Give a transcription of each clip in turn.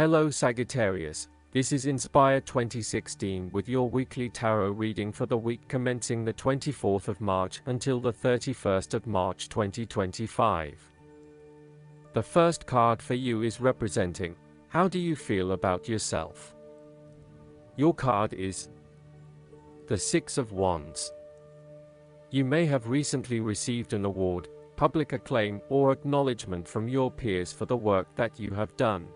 Hello Sagittarius, this is Inspire 2016 with your weekly tarot reading for the week commencing the 24th of March until the 31st of March 2025. The first card for you is representing, how do you feel about yourself? Your card is the Six of Wands. You may have recently received an award, public acclaim, or acknowledgement from your peers for the work that you have done.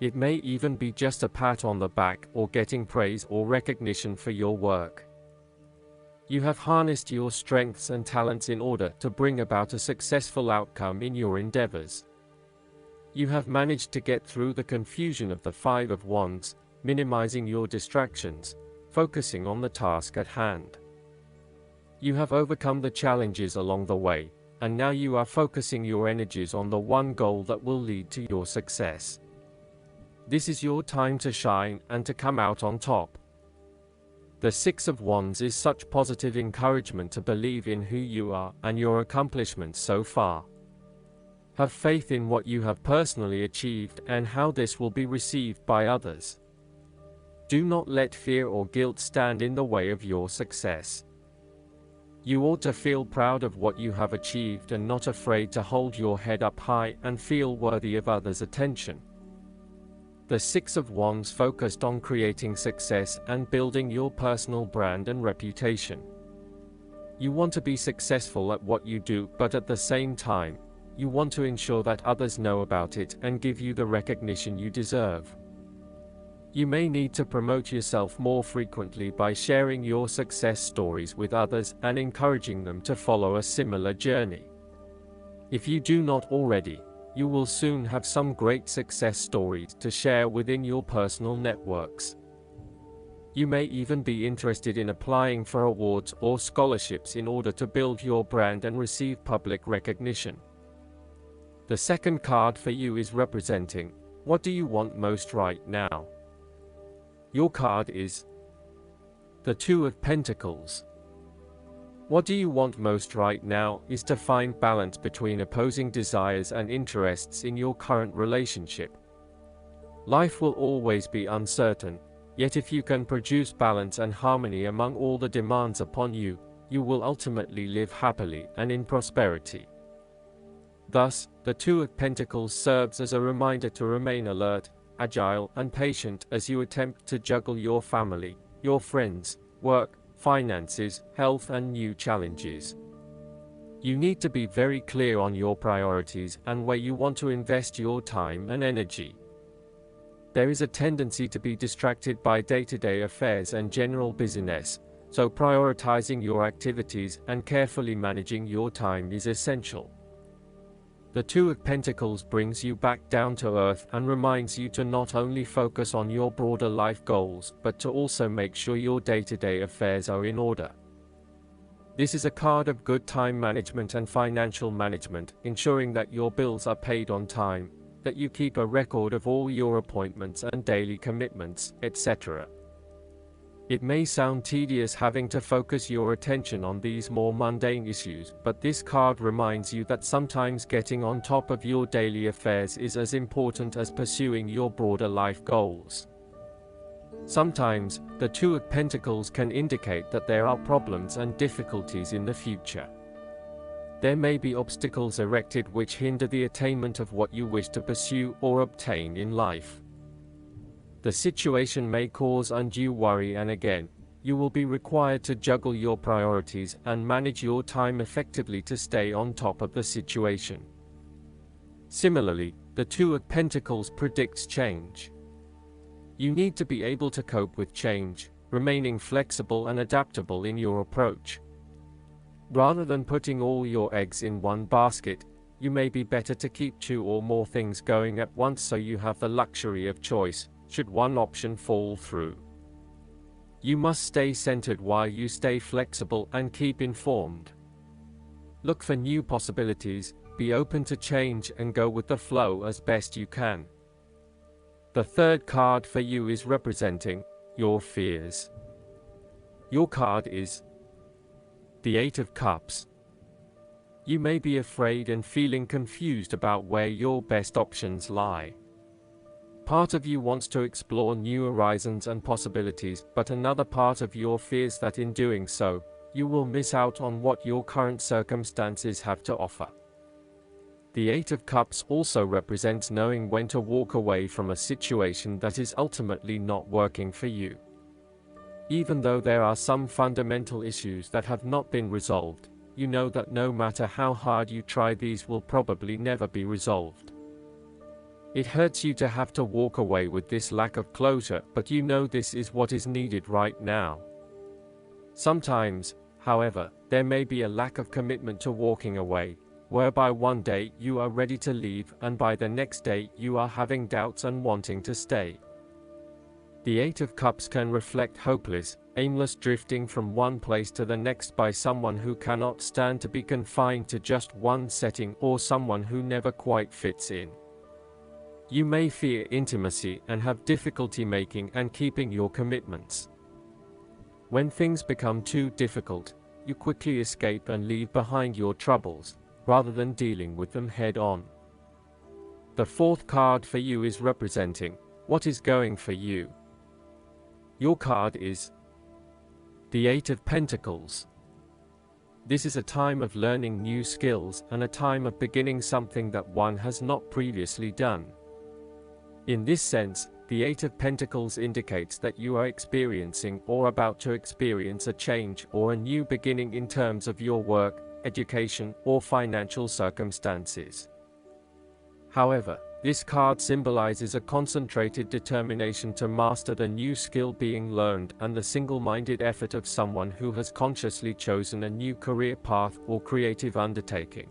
It may even be just a pat on the back or getting praise or recognition for your work. You have harnessed your strengths and talents in order to bring about a successful outcome in your endeavors. You have managed to get through the confusion of the Five of Wands, minimizing your distractions, focusing on the task at hand. You have overcome the challenges along the way, and now you are focusing your energies on the one goal that will lead to your success. This is your time to shine and to come out on top. The Six of Wands is such positive encouragement to believe in who you are and your accomplishments so far. Have faith in what you have personally achieved and how this will be received by others. Do not let fear or guilt stand in the way of your success. You ought to feel proud of what you have achieved and not afraid to hold your head up high and feel worthy of others' attention. The Six of Wands focused on creating success and building your personal brand and reputation. You want to be successful at what you do, but at the same time, you want to ensure that others know about it and give you the recognition you deserve. You may need to promote yourself more frequently by sharing your success stories with others and encouraging them to follow a similar journey. If you do not already, you will soon have some great success stories to share within your personal networks. You may even be interested in applying for awards or scholarships in order to build your brand and receive public recognition. The second card for you is representing, what do you want most right now? Your card is the Two of Pentacles. What do you want most right now is to find balance between opposing desires and interests in your current relationship. Life will always be uncertain, yet if you can produce balance and harmony among all the demands upon you, you will ultimately live happily and in prosperity. Thus, the Two of Pentacles serves as a reminder to remain alert, agile, and patient as you attempt to juggle your family, your friends, work, finances, health, and new challenges. You need to be very clear on your priorities and where you want to invest your time and energy. There is a tendency to be distracted by day-to-day affairs and general business, so prioritizing your activities and carefully managing your time is essential. The Two of Pentacles brings you back down to earth and reminds you to not only focus on your broader life goals, but to also make sure your day-to-day affairs are in order. This is a card of good time management and financial management, ensuring that your bills are paid on time, that you keep a record of all your appointments and daily commitments, etc. It may sound tedious having to focus your attention on these more mundane issues, but this card reminds you that sometimes getting on top of your daily affairs is as important as pursuing your broader life goals. Sometimes, the Two of Pentacles can indicate that there are problems and difficulties in the future. There may be obstacles erected which hinder the attainment of what you wish to pursue or obtain in life. The situation may cause undue worry, and again, you will be required to juggle your priorities and manage your time effectively to stay on top of the situation. Similarly, the Two of Pentacles predicts change. You need to be able to cope with change, remaining flexible and adaptable in your approach. Rather than putting all your eggs in one basket, you may be better to keep two or more things going at once so you have the luxury of choice, should one option fall through. You must stay centered while you stay flexible and keep informed. Look for new possibilities, be open to change, and go with the flow as best you can. The third card for you is representing your fears. Your card is the Eight of Cups. You may be afraid and feeling confused about where your best options lie. Part of you wants to explore new horizons and possibilities, but another part of you fears that in doing so, you will miss out on what your current circumstances have to offer. The Eight of Cups also represents knowing when to walk away from a situation that is ultimately not working for you. Even though there are some fundamental issues that have not been resolved, you know that no matter how hard you try, these will probably never be resolved. It hurts you to have to walk away with this lack of closure, but you know this is what is needed right now. Sometimes, however, there may be a lack of commitment to walking away, whereby one day you are ready to leave and by the next day you are having doubts and wanting to stay. The Eight of Cups can reflect hopeless, aimless drifting from one place to the next by someone who cannot stand to be confined to just one setting, or someone who never quite fits in. You may fear intimacy and have difficulty making and keeping your commitments. When things become too difficult, you quickly escape and leave behind your troubles, rather than dealing with them head on. The fourth card for you is representing what is going for you. Your card is the Eight of Pentacles. This is a time of learning new skills and a time of beginning something that one has not previously done. In this sense, the Eight of Pentacles indicates that you are experiencing or about to experience a change or a new beginning in terms of your work, education, or financial circumstances. However, this card symbolizes a concentrated determination to master the new skill being learned and the single-minded effort of someone who has consciously chosen a new career path or creative undertaking.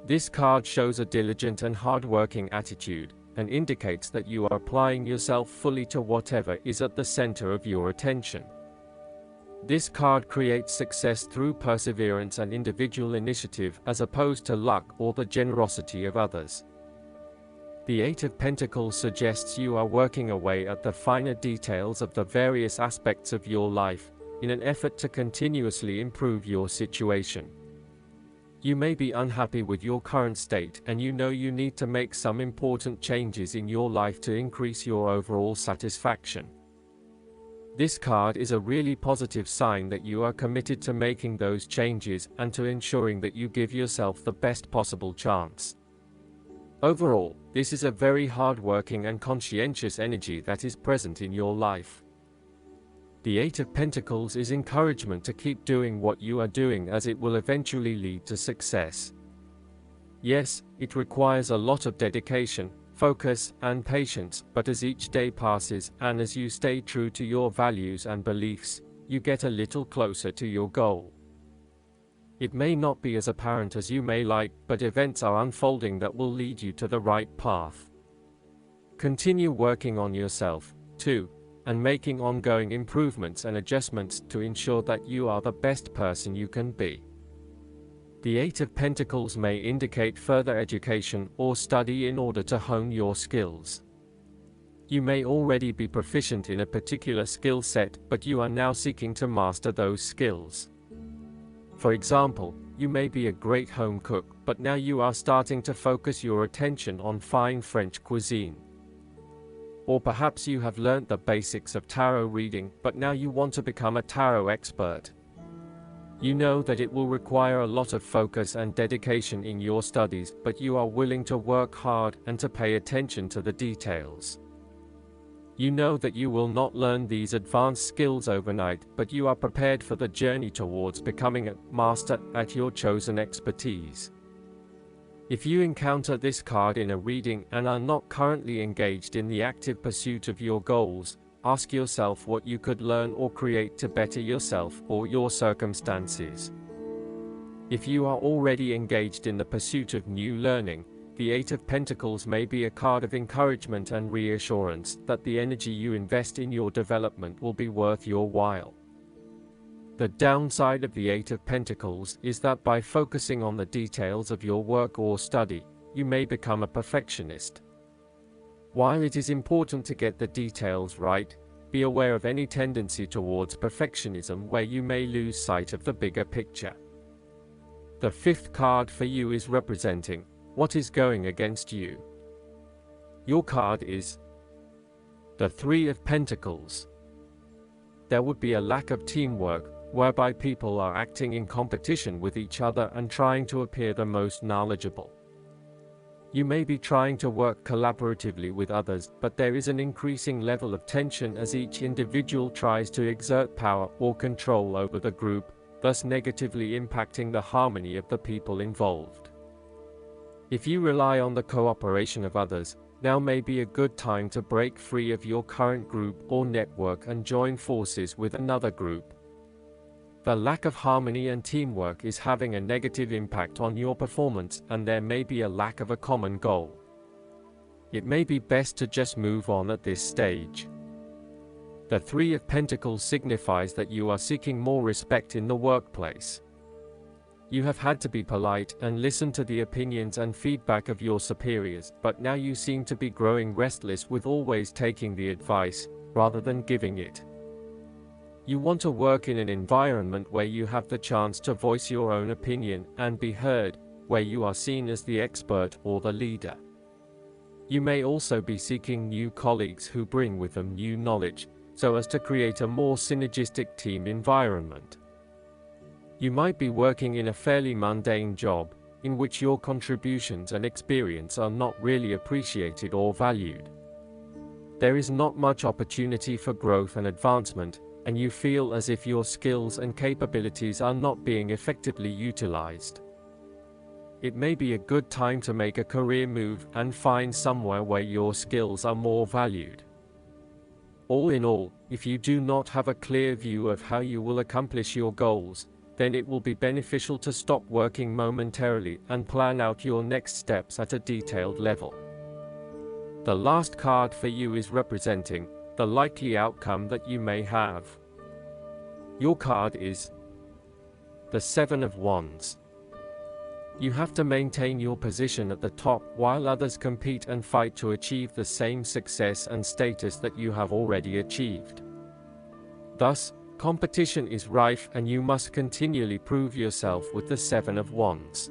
This card shows a diligent and hard-working attitude, and indicates that you are applying yourself fully to whatever is at the center of your attention. This card creates success through perseverance and individual initiative as opposed to luck or the generosity of others. The Eight of Pentacles suggests you are working away at the finer details of the various aspects of your life, in an effort to continuously improve your situation. You may be unhappy with your current state and you know you need to make some important changes in your life to increase your overall satisfaction. This card is a really positive sign that you are committed to making those changes and to ensuring that you give yourself the best possible chance. Overall, this is a very hard-working and conscientious energy that is present in your life. The Eight of Pentacles is encouragement to keep doing what you are doing, as it will eventually lead to success. Yes, it requires a lot of dedication, focus, and patience, but as each day passes and as you stay true to your values and beliefs, you get a little closer to your goal. It may not be as apparent as you may like, but events are unfolding that will lead you to the right path. Continue working on yourself, too, and making ongoing improvements and adjustments to ensure that you are the best person you can be. The Eight of Pentacles may indicate further education or study in order to hone your skills. You may already be proficient in a particular skill set, but you are now seeking to master those skills. For example, you may be a great home cook, but now you are starting to focus your attention on fine French cuisine. Or perhaps you have learned the basics of tarot reading, but now you want to become a tarot expert. You know that it will require a lot of focus and dedication in your studies, but you are willing to work hard and to pay attention to the details. You know that you will not learn these advanced skills overnight, but you are prepared for the journey towards becoming a master at your chosen expertise. If you encounter this card in a reading and are not currently engaged in the active pursuit of your goals, ask yourself what you could learn or create to better yourself or your circumstances. If you are already engaged in the pursuit of new learning, the Eight of Pentacles may be a card of encouragement and reassurance that the energy you invest in your development will be worth your while. The downside of the Eight of Pentacles is that by focusing on the details of your work or study, you may become a perfectionist. While it is important to get the details right, be aware of any tendency towards perfectionism where you may lose sight of the bigger picture. The fifth card for you is representing what is going against you. Your card is the Three of Pentacles. There would be a lack of teamwork, whereby people are acting in competition with each other and trying to appear the most knowledgeable. You may be trying to work collaboratively with others, but there is an increasing level of tension as each individual tries to exert power or control over the group, thus negatively impacting the harmony of the people involved. If you rely on the cooperation of others, now may be a good time to break free of your current group or network and join forces with another group. The lack of harmony and teamwork is having a negative impact on your performance, and there may be a lack of a common goal. It may be best to just move on at this stage. The Three of Pentacles signifies that you are seeking more respect in the workplace. You have had to be polite and listen to the opinions and feedback of your superiors, but now you seem to be growing restless with always taking the advice, rather than giving it. You want to work in an environment where you have the chance to voice your own opinion and be heard, where you are seen as the expert or the leader. You may also be seeking new colleagues who bring with them new knowledge, so as to create a more synergistic team environment. You might be working in a fairly mundane job, in which your contributions and experience are not really appreciated or valued. There is not much opportunity for growth and advancement, and you feel as if your skills and capabilities are not being effectively utilized. It may be a good time to make a career move and find somewhere where your skills are more valued. All in all, if you do not have a clear view of how you will accomplish your goals, then it will be beneficial to stop working momentarily and plan out your next steps at a detailed level. The last card for you is representing the likely outcome that you may have. Your card is the Seven of Wands. You have to maintain your position at the top while others compete and fight to achieve the same success and status that you have already achieved. Thus, competition is rife and you must continually prove yourself with the Seven of Wands.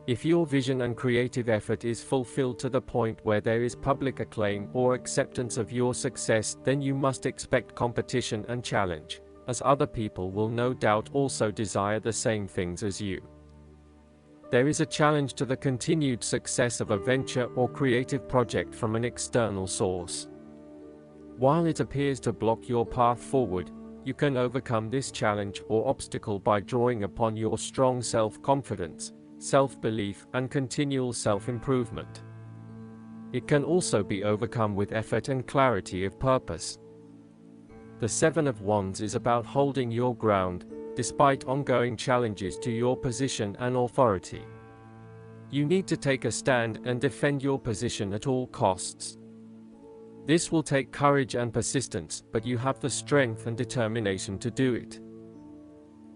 If your vision and creative effort is fulfilled to the point where there is public acclaim or acceptance of your success, then you must expect competition and challenge, as other people will no doubt also desire the same things as you. There is a challenge to the continued success of a venture or creative project from an external source. While it appears to block your path forward, you can overcome this challenge or obstacle by drawing upon your strong self-confidence, self-belief, and continual self-improvement. It can also be overcome with effort and clarity of purpose. The Seven of Wands is about holding your ground, despite ongoing challenges to your position and authority. You need to take a stand and defend your position at all costs. This will take courage and persistence, but you have the strength and determination to do it.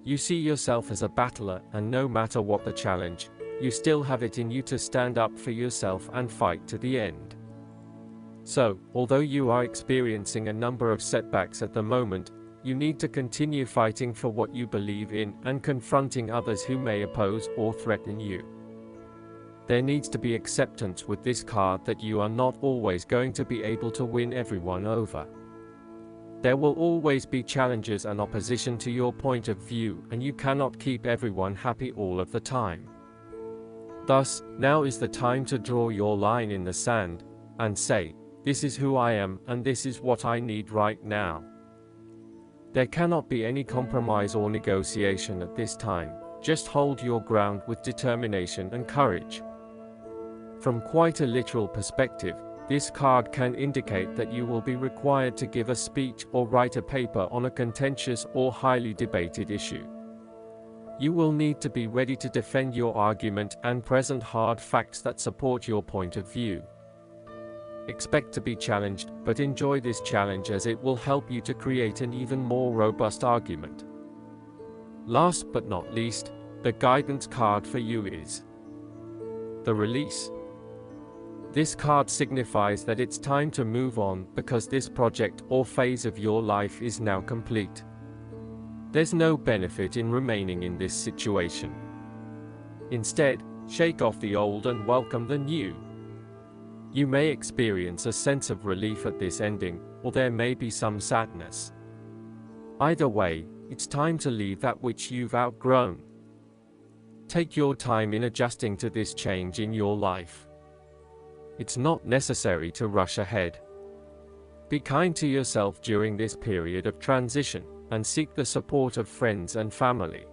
You see yourself as a battler, and no matter what the challenge, you still have it in you to stand up for yourself and fight to the end. So, although you are experiencing a number of setbacks at the moment, you need to continue fighting for what you believe in and confronting others who may oppose or threaten you. There needs to be acceptance with this card that you are not always going to be able to win everyone over. There will always be challenges and opposition to your point of view, and you cannot keep everyone happy all of the time. Thus, now is the time to draw your line in the sand and say, "This is who I am and this is what I need right now." There cannot be any compromise or negotiation at this time. Just hold your ground with determination and courage. From quite a literal perspective, this card can indicate that you will be required to give a speech or write a paper on a contentious or highly debated issue. You will need to be ready to defend your argument and present hard facts that support your point of view. Expect to be challenged, but enjoy this challenge as it will help you to create an even more robust argument. Last but not least, the guidance card for you is the Release. This card signifies that it's time to move on because this project or phase of your life is now complete. There's no benefit in remaining in this situation. Instead, shake off the old and welcome the new. You may experience a sense of relief at this ending, or there may be some sadness. Either way, it's time to leave that which you've outgrown. Take your time in adjusting to this change in your life. It's not necessary to rush ahead. Be kind to yourself during this period of transition, and seek the support of friends and family.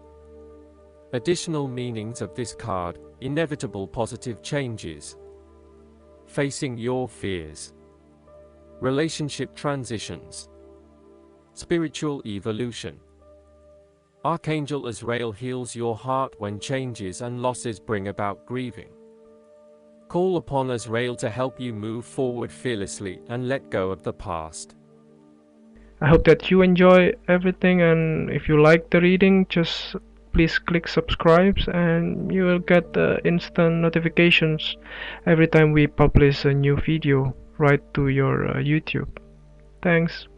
Additional meanings of this card: inevitable positive changes, facing your fears, relationship transitions, spiritual evolution. Archangel Azrael heals your heart when changes and losses bring about grieving. Call upon Azrael to help you move forward fearlessly and let go of the past. I hope that you enjoy everything, and if you like the reading, just please click subscribe and you will get instant notifications every time we publish a new video right to your YouTube. Thanks.